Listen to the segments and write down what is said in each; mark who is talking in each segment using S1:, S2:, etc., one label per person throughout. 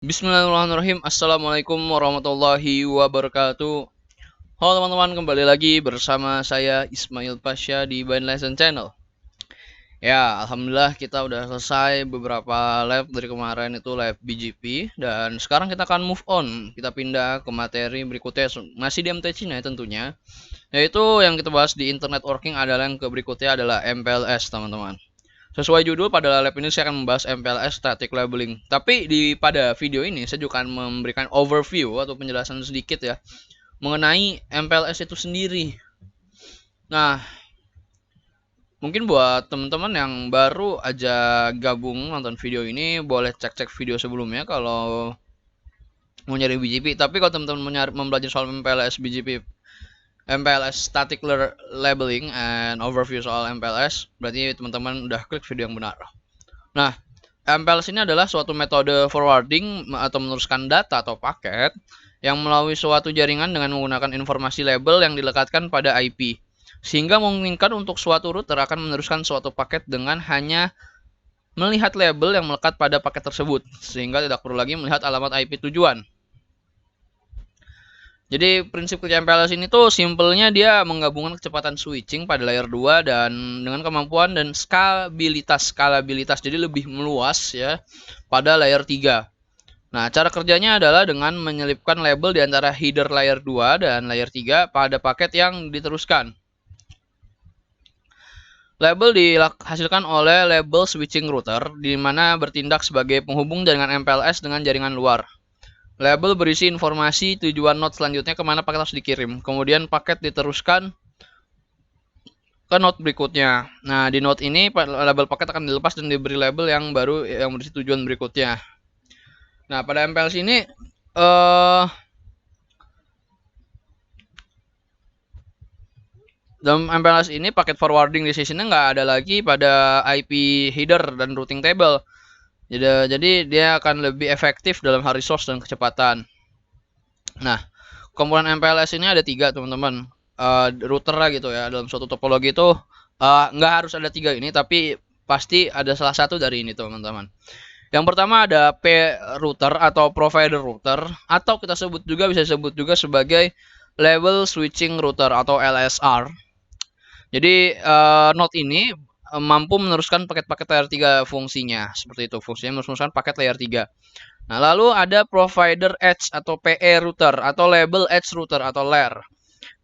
S1: Bismillahirrahmanirrahim. Assalamualaikum warahmatullahi wabarakatuh. Halo teman-teman, kembali lagi bersama saya Ismail Pasha di Bind Lesson Channel. Ya, alhamdulillah kita udah selesai beberapa lab dari kemarin, itu lab BGP, dan sekarang kita akan move on. Kita pindah ke materi berikutnya, masih di MT Cina tentunya. Yaitu yang kita bahas di internet working adalah yang berikutnya adalah MPLS, teman-teman. Sesuai judul, pada lab ini saya akan membahas MPLS Static Labeling. Tapi pada video ini saya juga akan memberikan overview atau penjelasan sedikit ya mengenai MPLS itu sendiri. Nah, mungkin buat teman-teman yang baru aja gabung nonton video ini, boleh cek-cek video sebelumnya kalau mau nyari BGP. Tapi kalau teman-teman mempelajari soal MPLS BGP, MPLS Static Labeling and Overview soal MPLS, berarti teman-teman udah klik video yang benar. Nah, MPLS ini adalah suatu metode forwarding atau meneruskan data atau paket yang melalui suatu jaringan dengan menggunakan informasi label yang dilekatkan pada IP, sehingga memungkinkan untuk suatu router akan meneruskan suatu paket dengan hanya melihat label yang melekat pada paket tersebut, sehingga tidak perlu lagi melihat alamat IP tujuan. Jadi prinsip kerja MPLS ini tuh simpelnya dia menggabungkan kecepatan switching pada layer 2 dan dengan kemampuan dan skalabilitas jadi lebih meluas ya pada layer 3. Nah, cara kerjanya adalah dengan menyelipkan label di antara header layer 2 dan layer 3 pada paket yang diteruskan. Label dihasilkan oleh label switching router, di mana bertindak sebagai penghubung jaringan MPLS dengan jaringan luar. Label berisi informasi tujuan node selanjutnya kemana paket harus dikirim. Kemudian paket diteruskan ke node berikutnya. Nah, di node ini label paket akan dilepas dan diberi label yang baru yang berisi tujuan berikutnya. Nah, pada MPLS ini dalam MPLS ini paket forwarding decision-nya nggak ada lagi pada IP header dan routing table. Jadi dia akan lebih efektif dalam hal resource dan kecepatan. Nah, komponen MPLS ini ada 3, teman-teman. Router lah gitu ya. Dalam suatu topologi itu nggak harus ada 3 ini, tapi pasti ada salah satu dari ini, teman-teman. Yang pertama ada P router atau provider router, atau kita bisa sebut juga sebagai label switching router atau LSR. Jadi node ini mampu meneruskan paket-paket layer 3 fungsinya. Seperti itu, fungsinya meneruskan paket layer 3. Nah, lalu ada provider edge atau PE router atau label edge router atau LAR.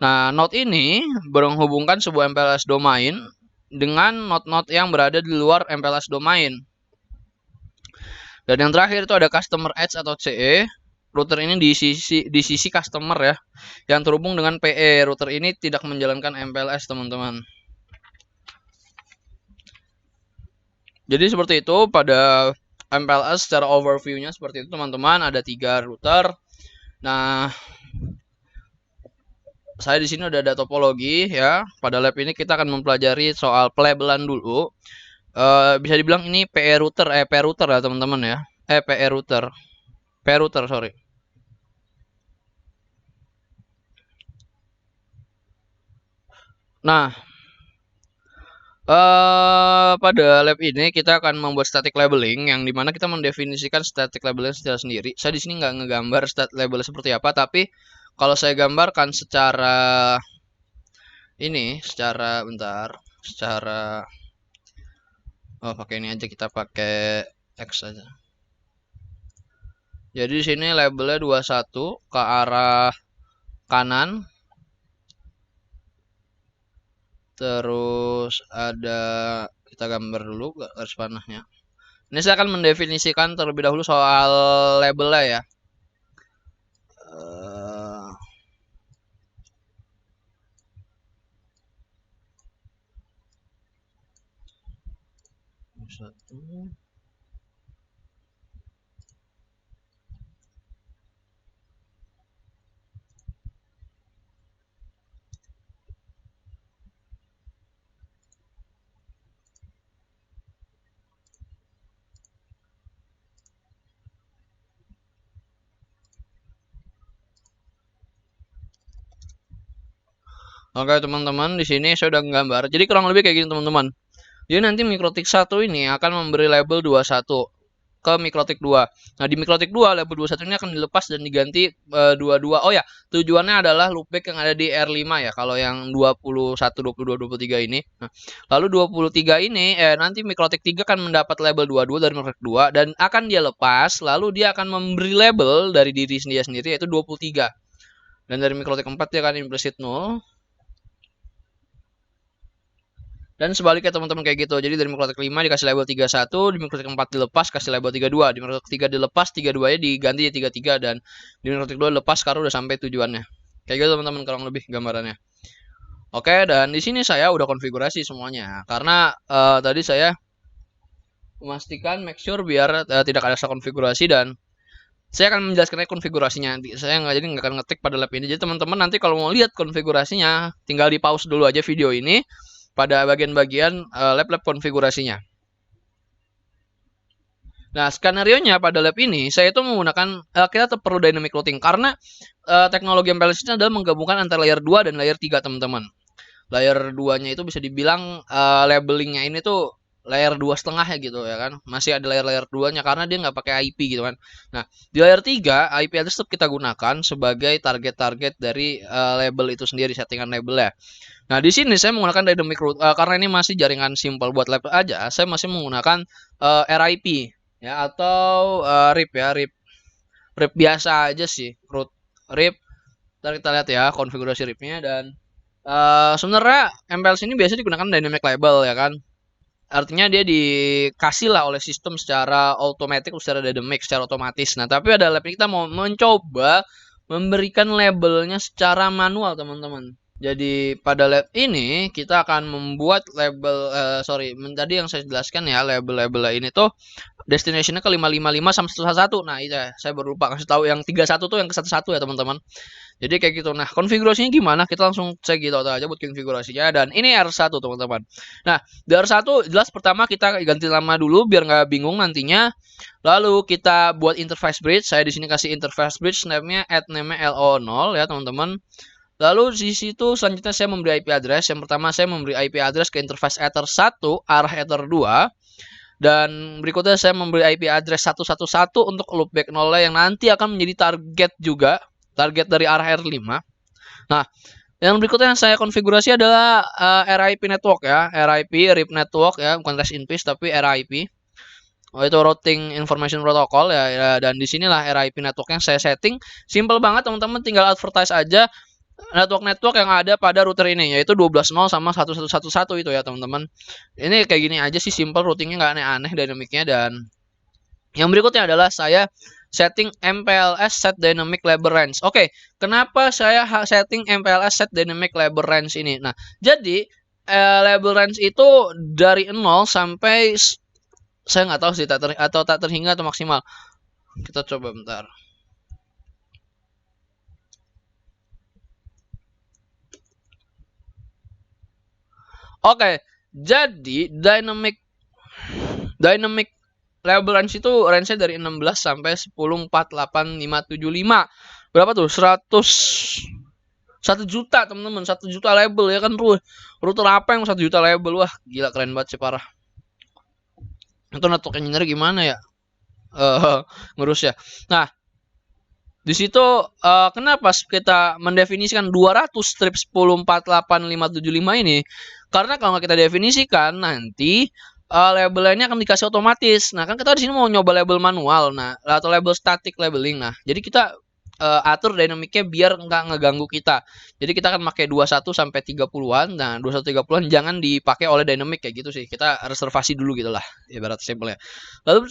S1: Nah, node ini menghubungkan sebuah MPLS domain dengan node-node yang berada di luar MPLS domain. Dan yang terakhir itu ada customer edge atau CE. Router ini di sisi customer ya, yang terhubung dengan PE. Router ini tidak menjalankan MPLS, teman-teman. Jadi seperti itu pada MPLS secara overview-nya seperti itu, teman-teman. Ada 3 router. Nah, saya di sini udah ada topologi ya. Pada lab ini kita akan mempelajari soal pelabelan dulu. Bisa dibilang ini PE router, P router ya teman-teman ya. PE router. P router, sorry. Nah, pada lab ini kita akan membuat static labeling yang dimana kita mendefinisikan static labeling secara sendiri. Saya di sini nggak ngegambar static label seperti apa, tapi kalau saya gambarkan secara ini, secara pakai ini aja, kita pakai X aja. Jadi di sini labelnya 21 ke arah kanan. Terus ada, kita gambar dulu garis panahnya. Ini saya akan mendefinisikan terlebih dahulu soal labelnya ya. Satu. Oke teman-teman, di sini saya udah gambar. Jadi kurang lebih kayak gini teman-teman. Jadi nanti MikroTik 1 ini akan memberi label 21 ke MikroTik 2. Nah, di MikroTik 2 label 21 ini akan dilepas dan diganti 22. Oh ya, tujuannya adalah loopback yang ada di R5 ya. Kalau yang 21, 22, 23 ini. Nah, lalu 23 ini nanti MikroTik 3 akan mendapat label 22 dari MikroTik 2 dan akan dia lepas, lalu dia akan memberi label dari diri sendiri yaitu 23. Dan dari MikroTik 4 dia akan implicit 0. Dan sebaliknya teman-teman kayak gitu. Jadi dari MikroTik 5 dikasih label 31, di MikroTik 4 dilepas kasih label 32, di MikroTik 3 dilepas 32-nya diganti jadi 33 dan di MikroTik 2 dilepas sekarang udah sampai tujuannya. Kayak gitu teman-teman kurang lebih gambarannya. Oke, dan di sini saya udah konfigurasi semuanya karena tadi saya memastikan make sure biar tidak ada salah konfigurasi dan saya akan menjelaskan konfigurasinya. Saya nggak akan ngetik pada lab ini. Jadi teman-teman nanti kalau mau lihat konfigurasinya tinggal di pause dulu aja video ini pada bagian-bagian lab-lab konfigurasinya. Nah, skenario-nya pada lab ini saya itu menggunakan kita tetap perlu dynamic routing karena teknologi MPLS ini adalah menggabungkan antara layer 2 dan layer 3, teman-teman. Layer 2-nya itu bisa dibilang labelingnya ini tuh layer 2,5 ya gitu ya kan. Masih ada layer-layer 2-nya karena dia nggak pakai IP gitu kan. Nah, di layer 3 IP address tetap kita gunakan sebagai target-target dari label itu sendiri, settingan labelnya. Nah, di sini saya menggunakan dynamic route karena ini masih jaringan simple buat lab aja. Saya masih menggunakan RIP ya atau RIP ya, RIP biasa aja sih, root RIP. Ntar kita lihat ya konfigurasi RIP-nya dan sebenarnya MPLS ini biasa digunakan dynamic label ya kan. Artinya dia dikasih lah oleh sistem secara otomatis, secara dynamic, secara otomatis. Nah, tapi ada lab kita mau mencoba memberikan labelnya secara manual, teman-teman. Jadi pada lab ini kita akan membuat label tadi yang saya jelaskan ya, label-label ini tuh destination-nya ke 555 sama 111. Nah, itu ya, saya baru lupa kasih tahu yang 31 tuh yang ke 11 ya, teman-teman. Jadi kayak gitu. Nah, konfigurasinya gimana? Kita langsung cek gitu aja buat konfigurasinya dan ini R1, teman-teman. Nah, di R1 jelas pertama kita ganti nama dulu biar nggak bingung nantinya. Lalu kita buat interface bridge. Saya di sini kasih interface bridge name-nya @name-nya LO0 ya, teman-teman. Lalu di situ selanjutnya saya memberi IP address. Yang pertama saya memberi IP address ke interface Ether 1 arah Ether 2. Dan berikutnya saya memberi IP address 111 untuk loopback 0 yang nanti akan menjadi target juga. Target dari arah R5. Nah, yang berikutnya yang saya konfigurasi adalah RIP network ya. RIP network ya, bukan rest in peace tapi RIP. Oh, itu routing information protocol ya, dan disinilah RIP network yang saya setting. Simple banget teman-teman, tinggal advertise aja network yang ada pada router ini, yaitu 12.0 sama 1111 itu ya teman-teman. Ini kayak gini aja sih, simple, routingnya nggak aneh-aneh dinamiknya. Dan yang berikutnya adalah saya setting MPLS set dynamic label range. Oke, kenapa saya setting MPLS set dynamic label range ini? Nah, jadi label range itu dari 0 sampai saya nggak tahu sih tak terhingga atau maksimal. Kita coba bentar. Oke, jadi dynamic label range itu range-nya dari 16 sampai 10.48575. Berapa tuh? 1 juta, teman-teman. 1 juta label ya kan, router apa yang 1 juta label? Wah, gila, keren banget sih, parah. Itu network engineer gimana ya? Ngurus ya. Nah, di situ kenapa kita mendefinisikan 200 strip 10.48575 ini? Karena kalau kita definisikan nanti labelnya akan dikasih otomatis. Nah, kan kita di sini mau nyoba label manual, nah atau label static labeling. Nah, jadi kita atur dinamiknya biar nggak ngeganggu kita. Jadi kita akan pakai 21 sampai 30-an. Nah, 21 30-an jangan dipakai oleh dynamic kayak gitu sih. Kita reservasi dulu gitu lah, ibarat simpelnya. Lalu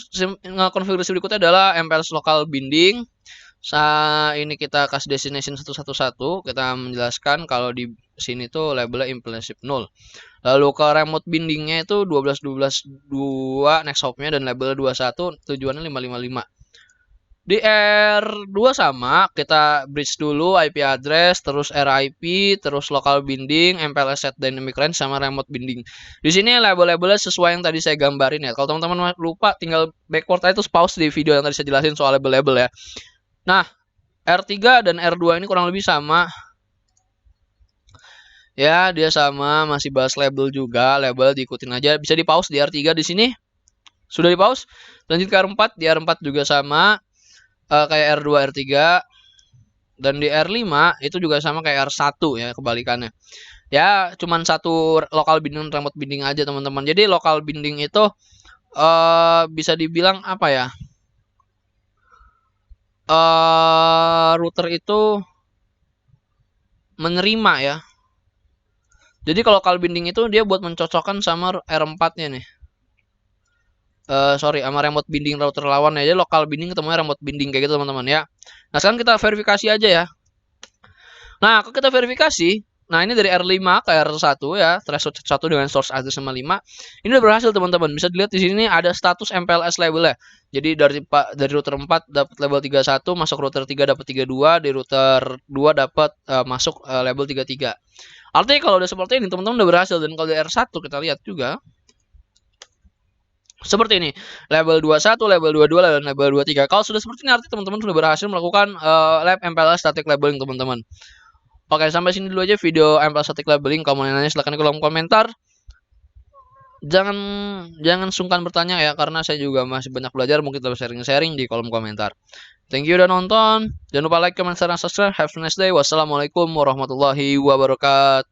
S1: konfigurasi berikutnya adalah MPLS local binding. Ini kita kasih destination 111. Kita menjelaskan kalau di sini tuh labelnya implicit 0. Lalu ke remote bindingnya itu 12.12.2 next hopnya dan label 21 tujuannya 555. Di R2 sama, kita bridge dulu IP address, terus RIP, terus local binding, MPLS set dynamic range sama remote binding. Di sini label-labelnya sesuai yang tadi saya gambarin ya. Kalau teman-teman lupa tinggal backward aja terus pause di video yang tadi saya jelasin soal label-label ya. Nah, R3 dan R2 ini kurang lebih sama. Ya, dia sama, masih bahas label juga. Label diikutin aja. Bisa di pause di R3 di sini. Sudah di pause. Lanjut ke R4. Di R4 juga sama kayak R2, R3. Dan di R5 itu juga sama kayak R1 ya, kebalikannya. Ya, cuman satu lokal binding remote binding aja teman-teman. Jadi lokal binding itu bisa dibilang apa ya? Router itu menerima ya. Jadi kalau lokal binding itu dia buat mencocokkan sama R4-nya nih. Sorry, sama remote binding router lawan ya. Jadi lokal binding ketemunya remote binding kayak gitu teman-teman ya. Nah, sekarang kita verifikasi aja ya. Nah, kalau kita verifikasi, nah ini dari R5 ke R1 ya, threshold 1 dengan source address sama 5. Ini udah berhasil teman-teman. Bisa dilihat di sini ada status MPLS labelnya. Jadi dari router 4 dapat label 31, masuk router 3 dapat 32, di router 2 dapat masuk label 33. Artinya kalau udah seperti ini teman-teman udah berhasil, dan kalau di R1 kita lihat juga seperti ini, label 21, label 22, dan label 23. Kalau sudah seperti ini artinya teman-teman sudah berhasil melakukan lab MPLS static labeling teman-teman. Oke, sampai sini dulu aja video MPLS static labeling. Kalau mau nanya silahkan di kolom komentar. Jangan sungkan bertanya ya, karena saya juga masih banyak belajar, mungkin kita sharing-sharing di kolom komentar. Thank you udah nonton. Jangan lupa like, comment, share, dan subscribe. Have a nice day. Wassalamualaikum warahmatullahi wabarakatuh.